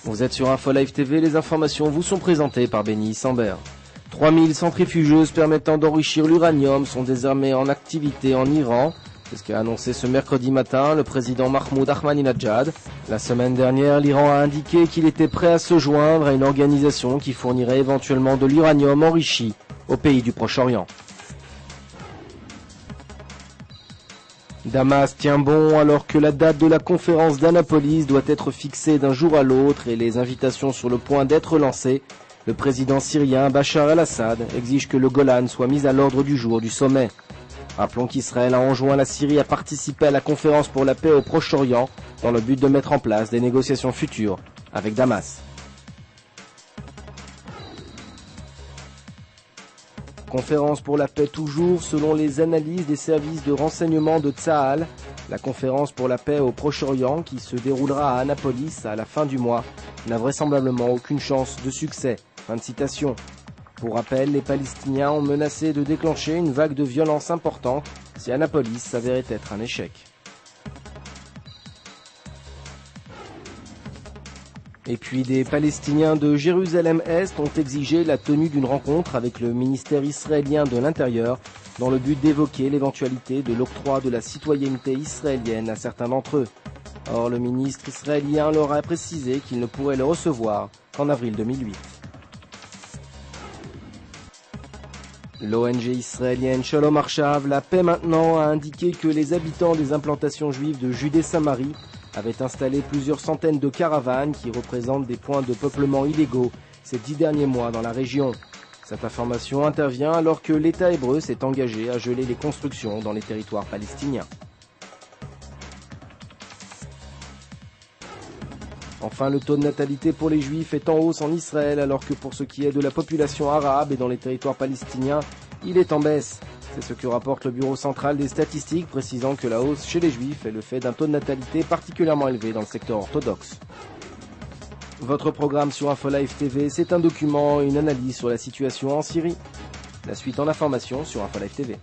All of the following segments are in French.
Vous êtes sur InfoLive TV, les informations vous sont présentées par Benny Sambert. 3000 centrifugeuses permettant d'enrichir l'uranium sont désormais en activité en Iran. C'est ce qu'a annoncé ce mercredi matin le président Mahmoud Ahmadinejad. La semaine dernière, l'Iran a indiqué qu'il était prêt à se joindre à une organisation qui fournirait éventuellement de l'uranium enrichi aux pays du Proche-Orient. Damas tient bon alors que la date de la conférence d'Annapolis doit être fixée d'un jour à l'autre et les invitations sur le point d'être lancées. Le président syrien Bachar el-Assad exige que le Golan soit mis à l'ordre du jour du sommet. Rappelons qu'Israël a enjoint la Syrie à participer à la conférence pour la paix au Proche-Orient dans le but de mettre en place des négociations futures avec Damas. Conférence pour la paix toujours, selon les analyses des services de renseignement de Tsahal. La conférence pour la paix au Proche-Orient, qui se déroulera à Annapolis à la fin du mois, n'a vraisemblablement aucune chance de succès. Fin de citation. Pour rappel, les Palestiniens ont menacé de déclencher une vague de violence importante si Annapolis s'avérait être un échec. Et puis des Palestiniens de Jérusalem-Est ont exigé la tenue d'une rencontre avec le ministère israélien de l'Intérieur dans le but d'évoquer l'éventualité de l'octroi de la citoyenneté israélienne à certains d'entre eux. Or, le ministre israélien leur a précisé qu'il ne pourrait le recevoir qu'en avril 2008. L'ONG israélienne Shalom Arshav, La Paix Maintenant, a indiqué que les habitants des implantations juives de Judée-Samarie avaient installé plusieurs centaines de caravanes qui représentent des points de peuplement illégaux ces 10 derniers mois dans la région. Cette information intervient alors que l'État hébreu s'est engagé à geler les constructions dans les territoires palestiniens. Enfin, le taux de natalité pour les Juifs est en hausse en Israël, alors que pour ce qui est de la population arabe et dans les territoires palestiniens, il est en baisse. C'est ce que rapporte le Bureau central des statistiques, précisant que la hausse chez les Juifs est le fait d'un taux de natalité particulièrement élevé dans le secteur orthodoxe. Votre programme sur InfoLive TV, c'est un document et une analyse sur la situation en Syrie. La suite en information sur InfoLive TV.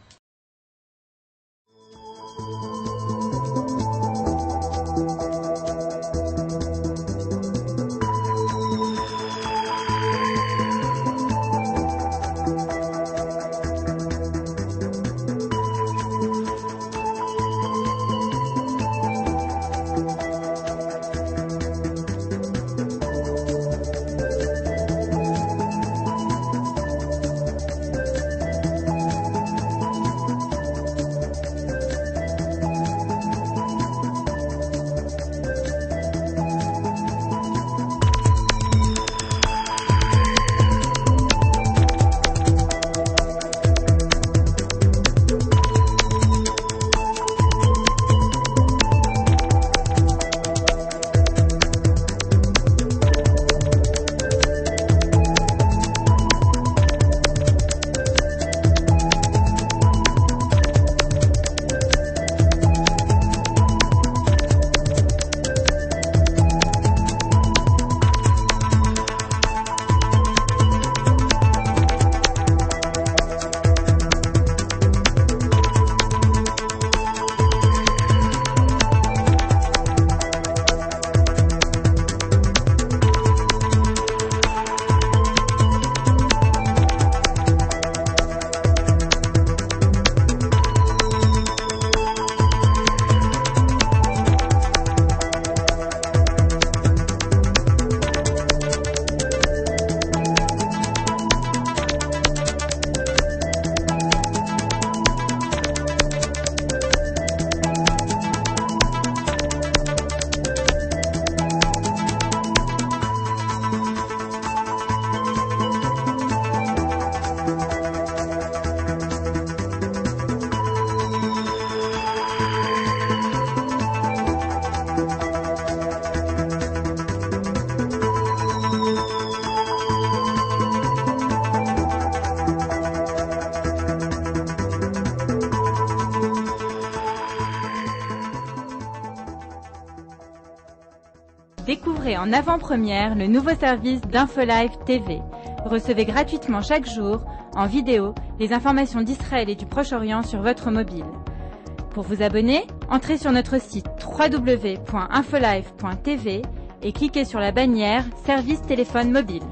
Découvrez en avant-première le nouveau service d'InfoLive TV. Recevez gratuitement chaque jour, en vidéo, les informations d'Israël et du Proche-Orient sur votre mobile. Pour vous abonner, entrez sur notre site www.infolive.tv et cliquez sur la bannière Service téléphone mobile.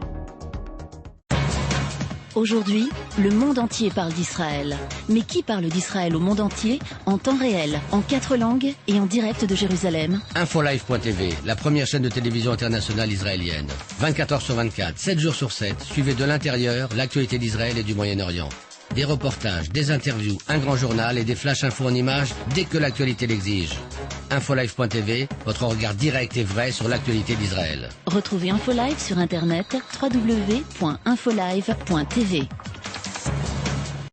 Aujourd'hui, le monde entier parle d'Israël. Mais qui parle d'Israël au monde entier, en temps réel, en 4 langues et en direct de Jérusalem? Infolive.tv, la première chaîne de télévision internationale israélienne. 24 heures sur 24, 7 jours sur 7, suivez de l'intérieur l'actualité d'Israël et du Moyen-Orient. Des reportages, des interviews, un grand journal et des flash infos en images dès que l'actualité l'exige. Infolive.tv, votre regard direct et vrai sur l'actualité d'Israël. Retrouvez Infolive sur internet www.infolive.tv.